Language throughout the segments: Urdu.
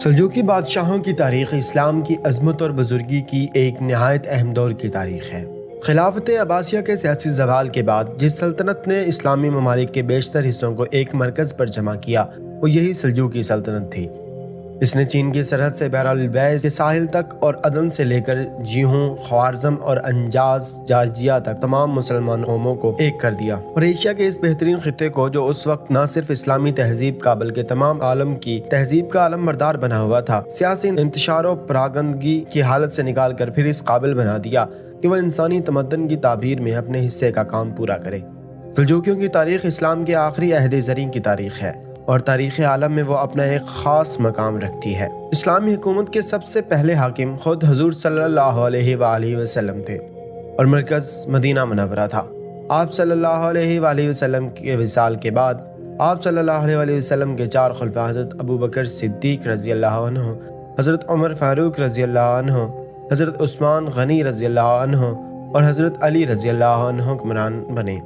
سلجوقی بادشاہوں کی تاریخ اسلام کی عظمت اور بزرگی کی ایک نہایت اہم دور کی تاریخ ہے۔ خلافت عباسیہ کے سیاسی زوال کے بعد جس سلطنت نے اسلامی ممالک کے بیشتر حصوں کو ایک مرکز پر جمع کیا وہ یہی سلجوقی سلطنت تھی۔ اس نے چین کی سرحد سے بحر البیض کے ساحل تک اور عدن سے لے کر جیہوں، خوارزم اور انجاز جارجیا تک تمام مسلمان قوموں کو ایک کر دیا، اور ایشیا کے اس بہترین خطے کو جو اس وقت نہ صرف اسلامی تہذیب کا بلکہ تمام عالم کی تہذیب کا علم بردار بنا ہوا تھا، سیاسی انتشار و پراگندگی کی حالت سے نکال کر پھر اس قابل بنا دیا کہ وہ انسانی تمدن کی تعبیر میں اپنے حصے کا کام پورا کرے۔ سلجوقیوں کی تاریخ اسلام کے آخری عہد زریں کی تاریخ ہے اور تاریخ عالم میں وہ اپنا ایک خاص مقام رکھتی ہے۔ اسلامی حکومت کے سب سے پہلے حاکم خود حضور صلی اللہ علیہ وآلہ وسلم تھے اور مرکز مدینہ منورہ تھا۔ آپ صلی اللہ علیہ وآلہ وسلم کے وصال کے بعد آپ صلی اللہ علیہ وآلہ وسلم کے 4 خلفاء حضرت ابوبکر صدیق رضی اللہ عنہ، حضرت عمر فاروق رضی اللہ عنہ، حضرت عثمان غنی رضی اللہ عنہ اور حضرت علی رضی اللہ عنہ حکمران بنے،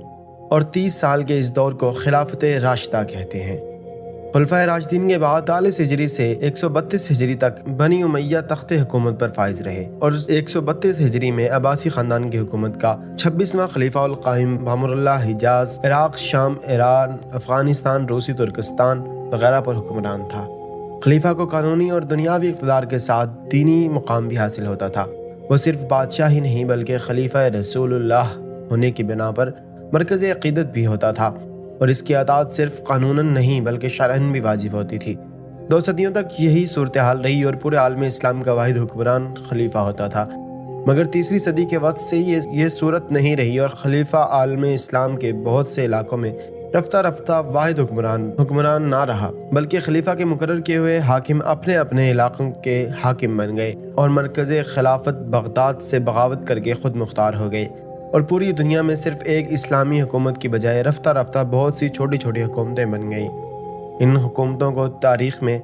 اور 30 سال کے اس دور کو خلافت راشدہ کہتے ہیں۔ خلفائے راشدین کے بعد 43 ہجری سے 132 ہجری تک بنی امیہ تخت حکومت پر فائز رہے، اور 132 ہجری میں عباسی خاندان کی حکومت کا 26واں خلیفہ القائم بامر اللہ حجاز، عراق، شام، ایران، افغانستان، روسی ترکستان وغیرہ پر حکمران تھا۔ خلیفہ کو قانونی اور دنیاوی اقتدار کے ساتھ دینی مقام بھی حاصل ہوتا تھا۔ وہ صرف بادشاہ ہی نہیں بلکہ خلیفہ رسول اللہ ہونے کی بنا پر مرکز عقیدت بھی ہوتا تھا، اور اس کی اطاعت صرف قانوناً نہیں بلکہ شرعاً بھی واجب ہوتی تھی۔ 2 صدیوں تک یہی صورتحال رہی اور پورے عالم اسلام کا واحد حکمران خلیفہ ہوتا تھا، مگر تیسری صدی کے وقت سے یہ صورت نہیں رہی اور خلیفہ عالم اسلام کے بہت سے علاقوں میں رفتہ رفتہ واحد حکمران نہ رہا، بلکہ خلیفہ کے مقرر کیے ہوئے حاکم اپنے اپنے علاقوں کے حاکم بن گئے اور مرکز خلافت بغداد سے بغاوت کر کے خود مختار ہو گئے، اور پوری دنیا میں صرف ایک اسلامی حکومت کی بجائے رفتہ رفتہ بہت سی چھوٹی چھوٹی حکومتیں بن گئیں۔ ان حکومتوں کو تاریخ میں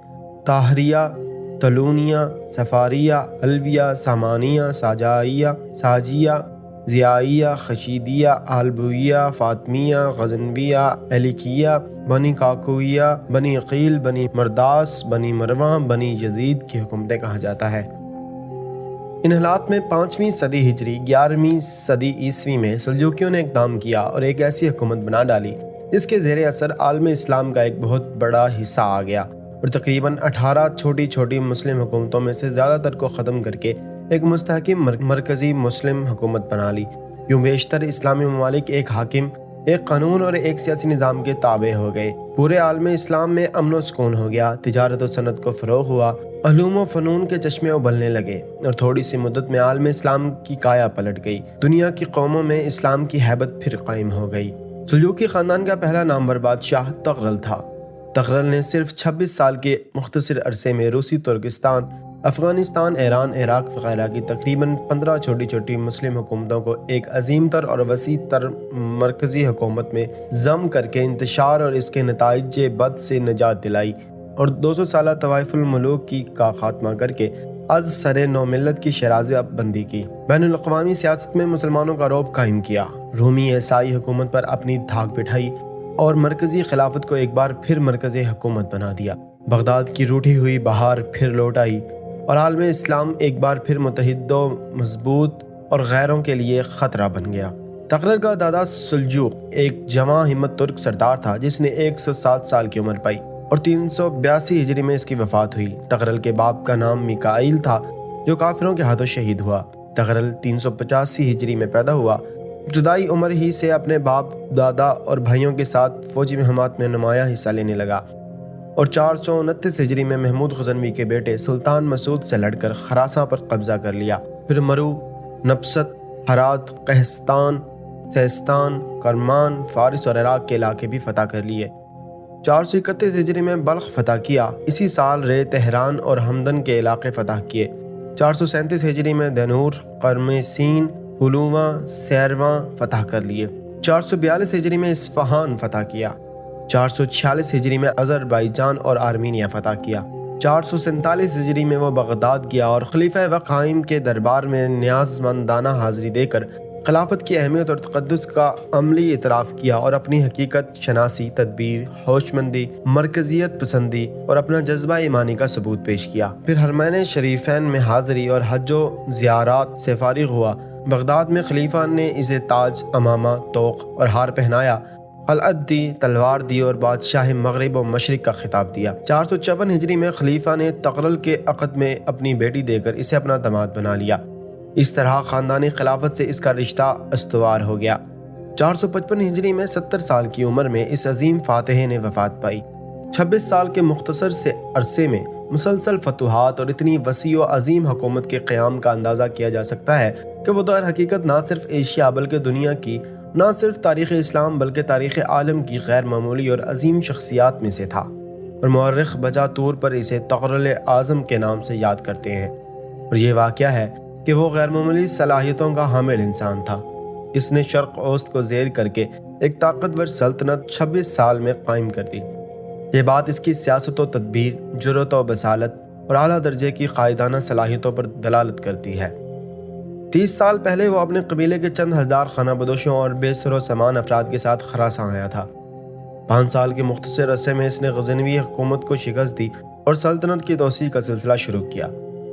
طاہریہ، طولونیہ، صفاریہ، علویہ، سامانیہ، ساجیہ، ضیائیہ، خشیدیہ، آلبویہ، فاطمیہ، غزنویہ، ایلیکیہ، بنی کاکویہ، بنی عقیل، بنی مرداس، بنی مروہ، بنی یزید کی حکومتیں کہا جاتا ہے۔ ان حالات میں 5ویں صدی ہجری 11ویں صدی عیسوی میں سلجوقیوں نے اقدام کیا اور ایک ایسی حکومت بنا ڈالی جس کے زیر اثر عالم اسلام کا ایک بہت بڑا حصہ آ گیا، اور تقریباً 18 چھوٹی چھوٹی مسلم حکومتوں میں سے زیادہ تر کو ختم کر کے ایک مستحکم مرکزی مسلم حکومت بنا لی۔ یوں بیشتر اسلامی ممالک ایک حاکم، ایک قانون اور ایک سیاسی نظام کے تابع ہو گئے۔ پورے عالم اسلام میں امن و سکون ہو گیا، تجارت و صنعت کو فروغ ہوا، علوم و فنون کے چشمے ابلنے لگے، اور تھوڑی سی مدت میں عالم اسلام کی کایا پلٹ گئی۔ دنیا کی قوموں میں اسلام کی ہیبت پھر قائم ہو گئی۔ سلجوقی خاندان کا پہلا نامور بادشاہ طغرل تھا۔ طغرل نے صرف 26 سال کے مختصر عرصے میں روسی ترکستان، افغانستان، ایران، عراق وغیرہ کی تقریباً 15 چھوٹی چھوٹی مسلم حکومتوں کو ایک عظیم تر اور وسیع تر مرکزی حکومت میں ضم کر کے انتشار اور اس کے نتائج بد سے نجات دلائی، اور 200 سالہ طوائف الملوک کا خاتمہ کر کے از سر نو ملت کی شیرازہ بندی کی۔ بین الاقوامی سیاست میں مسلمانوں کا رعب قائم کیا، رومی عیسائی حکومت پر اپنی دھاک بٹھائی اور مرکزی خلافت کو ایک بار پھر مرکزی حکومت بنا دیا۔ بغداد کی روٹھی ہوئی بہار پھر لوٹ آئی اور عالم اسلام ایک بار پھر متحد و مضبوط اور غیروں کے لیے خطرہ بن گیا۔ طغرل کا دادا سلجوق ایک جواں ہمت ترک سردار تھا جس نے 107 سال کی عمر پائی اور 382 ہجری میں اس کی وفات ہوئی۔ طغرل کے باپ کا نام میکائیل تھا جو کافروں کے ہاتھوں شہید ہوا۔ طغرل 385 ہجری میں پیدا ہوا۔ ابتدائی عمر ہی سے اپنے باپ، دادا اور بھائیوں کے ساتھ فوجی مہمات میں نمایاں حصہ لینے لگا، اور 429 ہجری میں محمود غزنوی کے بیٹے سلطان مسعود سے لڑ کر خراساں پر قبضہ کر لیا۔ پھر مرو، نبست، ہرات، قہستان، سیستان، کرمان، فارس اور عراق کے علاقے بھی فتح کر لیے۔ 431 ہجری میں بلخ فتح کیا۔ اسی سال رے، تہران اور ہمدان کے علاقے فتح کیے۔ 437 ہجری میں دینور، قرمسین، حلواں، سیرواں فتح کر لیے۔ 442 ہجری میں اصفہان فتح کیا۔ 446 ہجری میں آذربائیجان اور آرمینیا فتح کیا۔ 447 ہجری میں وہ بغداد گیا اور خلیفہ وقت قائم کے دربار میں نیاز مندانہ حاضری دے کر خلافت کی اہمیت اور تقدس کا عملی اعتراف کیا اور اپنی حقیقت شناسی، تدبیر، ہوشمندی، مرکزیت پسندی اور اپنا جذبہ ایمانی کا ثبوت پیش کیا۔ پھر حرمین شریفین میں حاضری اور حج و زیارات سے فارغ ہوا۔ بغداد میں خلیفہ نے اسے تاج، امامہ، توق اور ہار پہنایا، خلعت دی، تلوار دی اور بادشاہ مغرب و مشرق کا خطاب دیا۔ 454 ہجری میں خلیفہ نے تغرل کے عقد میں اپنی بیٹی دے کر اسے اپنا داماد بنا لیا۔ اس طرح خاندانی خلافت سے اس کا رشتہ استوار ہو گیا۔ 455 ہجری میں 70 سال کی عمر میں اس عظیم فاتح نے وفات پائی۔ 26 سال کے مختصر سے عرصے میں مسلسل فتوحات اور اتنی وسیع و عظیم حکومت کے قیام کا اندازہ کیا جا سکتا ہے کہ وہ در حقیقت نہ صرف ایشیا بلکہ دنیا کی، نہ صرف تاریخ اسلام بلکہ تاریخ عالم کی غیر معمولی اور عظیم شخصیات میں سے تھا، اور مورخ بجا طور پر اسے تغرل اعظم کے نام سے یاد کرتے ہیں۔ اور یہ واقعہ ہے کہ وہ غیر معمولی صلاحیتوں کا حامل انسان تھا۔ اس نے شرق اوسط کو زیر کر کے ایک طاقتور سلطنت 26 سال میں قائم کر دی۔ یہ بات اس کی سیاست و تدبیر، جرأت و بصالت اور اعلیٰ درجے کی قائدانہ صلاحیتوں پر دلالت کرتی ہے۔ 30 سال پہلے وہ اپنے قبیلے کے چند ہزار خانہ بدوشوں اور بے سر و سامان افراد کے ساتھ خراساں آیا تھا۔ 5 سال کے مختصر عرصے میں اس نے غزنوی حکومت کو شکست دی اور سلطنت کی توسیع کا سلسلہ شروع کیا۔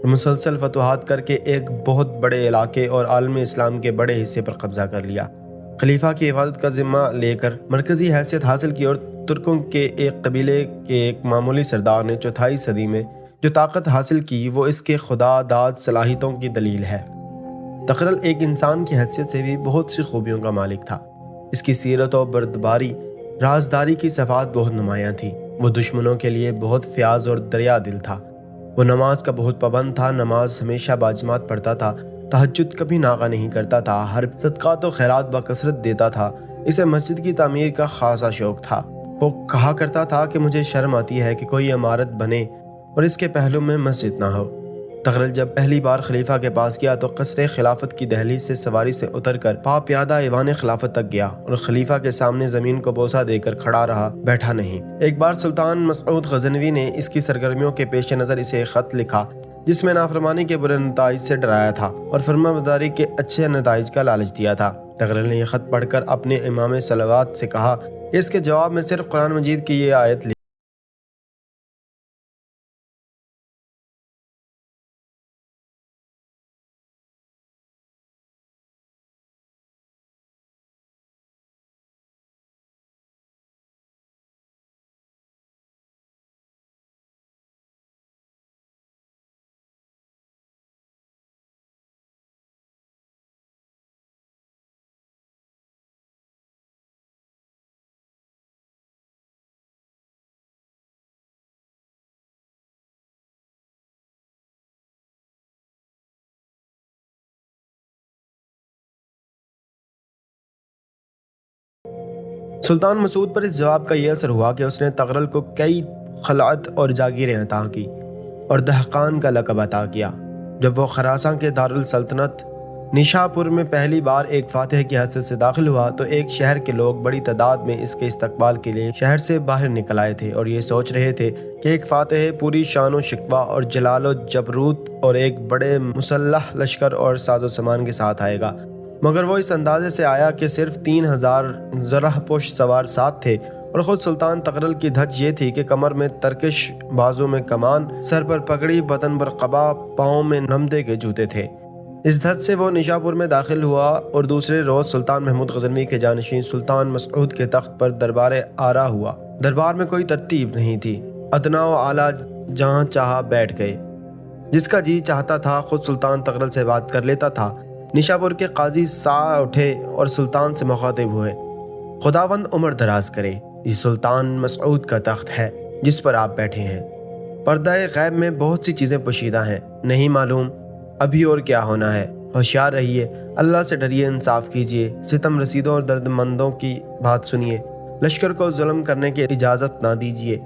مسلسل فتوحات کر کے ایک بہت بڑے علاقے اور عالم اسلام کے بڑے حصے پر قبضہ کر لیا۔ خلیفہ کی حفاظت کا ذمہ لے کر مرکزی حیثیت حاصل کی اور ترکوں کے ایک قبیلے کے ایک معمولی سردار نے 4تھائی صدی میں جو طاقت حاصل کی وہ اس کے خدا داد صلاحیتوں کی دلیل ہے۔ تغرل ایک انسان کی حیثیت سے بھی بہت سی خوبیوں کا مالک تھا۔ اس کی سیرت و بردباری، رازداری کی صفات بہت نمایاں تھی۔ وہ دشمنوں کے لیے بہت فیاض اور دریا دل تھا۔ وہ نماز کا بہت پابند تھا، نماز ہمیشہ باجماعت پڑھتا تھا، تہجد کبھی ناغہ نہیں کرتا تھا، ہر صدقات و خیرات بکثرت دیتا تھا۔ اسے مسجد کی تعمیر کا خاصا شوق تھا۔ وہ کہا کرتا تھا کہ مجھے شرم آتی ہے کہ کوئی عمارت بنے اور اس کے پہلو میں مسجد نہ ہو۔ تغرل جب پہلی بار خلیفہ کے پاس گیا تو قصر خلافت کی دہلیز سے سواری سے اتر کر پا پیادہ ایوان خلافت تک گیا اور خلیفہ کے سامنے زمین کو بوسہ دے کر کھڑا رہا، بیٹھا نہیں۔ ایک بار سلطان مسعود غزنوی نے اس کی سرگرمیوں کے پیش نظر اسے ایک خط لکھا جس میں نافرمانی کے برے نتائج سے ڈرایا تھا اور فرما برداری کے اچھے نتائج کا لالچ دیا تھا۔ تغرل نے یہ خط پڑھ کر اپنے امام صلوات سے کہا کہ اس کے جواب میں صرف قرآن مجید کی یہ آیت سلطان مسعود پر اس جواب کا یہ اثر ہوا کہ اس نے تغرل کو کئی خلعت اور جاگیریں عطا کی اور دہقان کا لقب عطا کیا۔ جب وہ خراساں کے دارالسلطنت نشاپور میں پہلی بار ایک فاتح کی حیثیت سے داخل ہوا تو ایک شہر کے لوگ بڑی تعداد میں اس کے استقبال کے لیے شہر سے باہر نکل آئے تھے اور یہ سوچ رہے تھے کہ ایک فاتح پوری شان و شکوہ اور جلال و جبروت اور ایک بڑے مسلح لشکر اور ساز و سامان کے ساتھ آئے گا، مگر وہ اس اندازے سے آیا کہ صرف 3000 زرہ پوش سوار ساتھ تھے اور خود سلطان تغرل کی دھج یہ تھی کہ کمر میں ترکش، بازو میں کمان، سر پر پگڑی، بدن پر قبا، پاؤں میں نمدے کے جوتے تھے۔ اس دھج سے وہ نشاپور میں داخل ہوا اور دوسرے روز سلطان محمود غزنوی کے جانشین سلطان مسعود کے تخت پر دربار آرا ہوا۔ دربار میں کوئی ترتیب نہیں تھی، ادنا و اعلیٰ جہاں چاہا بیٹھ گئے، جس کا جی چاہتا تھا خود سلطان تغرل سے بات کر لیتا تھا۔ نشاپور کے قاضی سا اٹھے اور سلطان سے مخاطب ہوئے، خداوند عمر دراز کرے، یہ سلطان مسعود کا تخت ہے جس پر آپ بیٹھے ہیں۔ پردہ غیب میں بہت سی چیزیں پوشیدہ ہیں، نہیں معلوم ابھی اور کیا ہونا ہے۔ ہوشیار رہیے، اللہ سے ڈریے، انصاف کیجیے، ستم رسیدوں اور درد مندوں کی بات سنیے، لشکر کو ظلم کرنے کی اجازت نہ دیجیے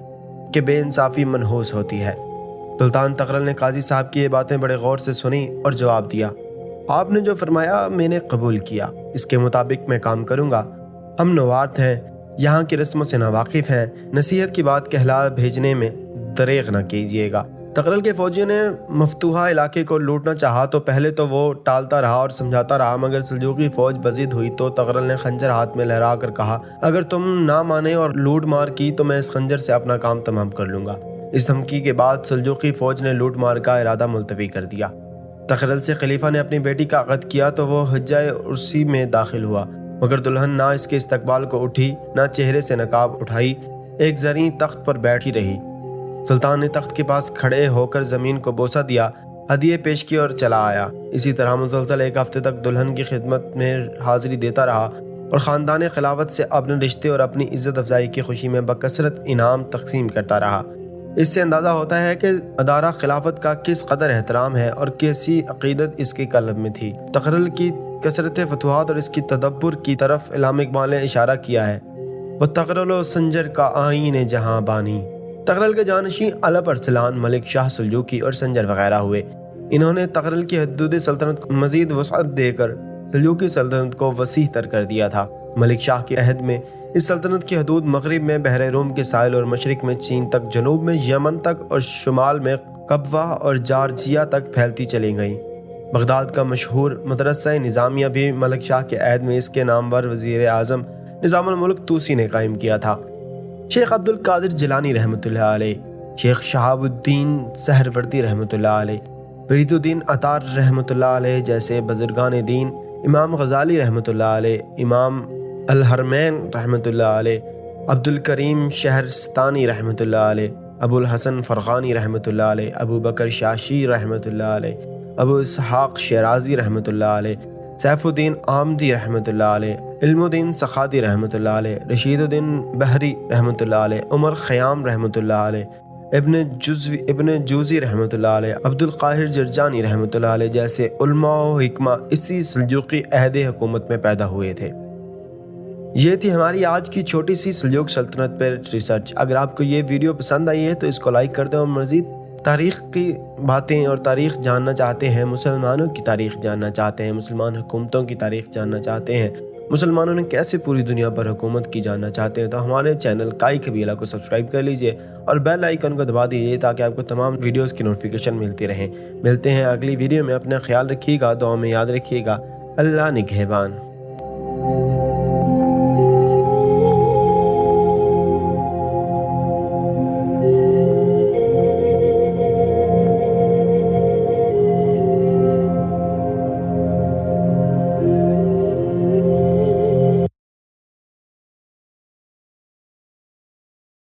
کہ بے انصافی منحوس ہوتی ہے۔ سلطان تغرل نے قاضی صاحب کی یہ باتیں بڑے غور سے سنی اور جواب دیا، آپ نے جو فرمایا میں نے قبول کیا، اس کے مطابق میں کام کروں گا۔ ہم نوات ہیں، یہاں کی رسموں سے ناواقف ہیں، نصیحت کی بات کہلا بھیجنے میں دریغ نہ کیجیے گا۔ تغرل کے فوجیوں نے مفتوحہ علاقے کو لوٹنا چاہا تو پہلے تو وہ ٹالتا رہا اور سمجھاتا رہا، مگر سلجوقی فوج بزد ہوئی تو تغرل نے خنجر ہاتھ میں لہرا کر کہا، اگر تم نہ مانے اور لوٹ مار کی تو میں اس خنجر سے اپنا کام تمام کر لوں گا۔ اس دھمکی کے بعد سلجوقی فوج نے لوٹ مار کا ارادہ ملتوی کر دیا۔ تغرل سے خلیفہ نے اپنی بیٹی کا عقد کیا تو وہ حجہ عرسی میں داخل ہوا، مگر دلہن نہ اس کے استقبال کو اٹھی، نہ چہرے سے نقاب اٹھائی، ایک زرعی تخت پر بیٹھی رہی۔ سلطان نے تخت کے پاس کھڑے ہو کر زمین کو بوسہ دیا، ہدیے پیش کی اور چلا آیا۔ اسی طرح مسلسل ایک ہفتے تک دلہن کی خدمت میں حاضری دیتا رہا اور خاندان خلافت سے اپنے رشتے اور اپنی عزت افزائی کی خوشی میں بکثرت انعام تقسیم کرتا رہا۔ اس سے اندازہ ہوتا ہے کہ ادارہ خلافت کا کس قدر احترام ہے اور کیسی عقیدت اس کے قلب میں تھی۔ تغرل کی کثرت فتوحات اور اس کی تدبر کی طرف علامہ اقبال نے اشارہ کیا ہے، وہ تغرل و سنجر کا آئین جہاں بانی۔ تغرل کے جانشین الپ ارسلان، ملک شاہ سلجوقی اور سنجر وغیرہ ہوئے۔ انہوں نے تغرل کی حدود سلطنت کو مزید وسعت دے کر سلجوقی سلطنت کو وسیع تر کر دیا تھا۔ ملک شاہ کے عہد میں اس سلطنت کی حدود مغرب میں بحر روم کے ساحل اور مشرق میں چین تک، جنوب میں یمن تک اور شمال میں قبوہ اور جارجیا تک پھیلتی چلی گئیں۔ بغداد کا مشہور مدرسہ نظامیہ بھی ملک شاہ کے عہد میں اس کے نامور وزیر اعظم نظام الملک طوسی نے قائم کیا تھا۔ شیخ عبد القادر جیلانی رحمۃ اللہ علیہ، شیخ شہاب الدین سہروردی رحمۃ اللہ علیہ، فرید الدین عطار رحمۃ اللہ علیہ جیسے بزرگان دین، امام غزالی رحمۃ اللہ علیہ، امام الحرمین رحمۃ اللہ علیہ، عبد الکریم شہرستانی رحمۃ اللہ علیہ، ابو الحسن فرغانی رحمۃ اللہ علیہ، ابو بکر شاشی رحمۃ اللہ علیہ، ابو اسحاق شیرازی رحمۃ اللہ علیہ، سیف الدین آمدی رحمۃ اللہ علیہ، علم الدین سخاتی رحمۃ اللہ علیہ، رشید الدین بحری رحمۃ اللہ علیہ، عمر خیام رحمۃ اللہ علیہ، ابن جوزی رحمۃ اللہ علیہ، عبد القاہر جرجانی رحمۃ اللہ علیہ جیسے علماء و حکمہ اسی سلجوقی عہد حکومت میں پیدا ہوئے تھے۔ یہ تھی ہماری آج کی چھوٹی سی سلجوق سلطنت پر ریسرچ۔ اگر آپ کو یہ ویڈیو پسند آئی ہے تو اس کو لائک کر دیں، اور مزید تاریخ کی باتیں اور تاریخ جاننا چاہتے ہیں، مسلمانوں کی تاریخ جاننا چاہتے ہیں، مسلمان حکومتوں کی تاریخ جاننا چاہتے ہیں، مسلمانوں نے کیسے پوری دنیا پر حکومت کی جاننا چاہتے ہیں، تو ہمارے چینل کائی قبیلہ کو سبسکرائب کر لیجئے اور بیل آئیکن کو دبا دیجئے تاکہ آپ کو تمام ویڈیوز کی نوٹیفیکیشن ملتی رہیں۔ ملتے ہیں اگلی ویڈیو میں، اپنا خیال رکھیے گا، دعا میں یاد رکھیے گا۔ اللہ نگہبان۔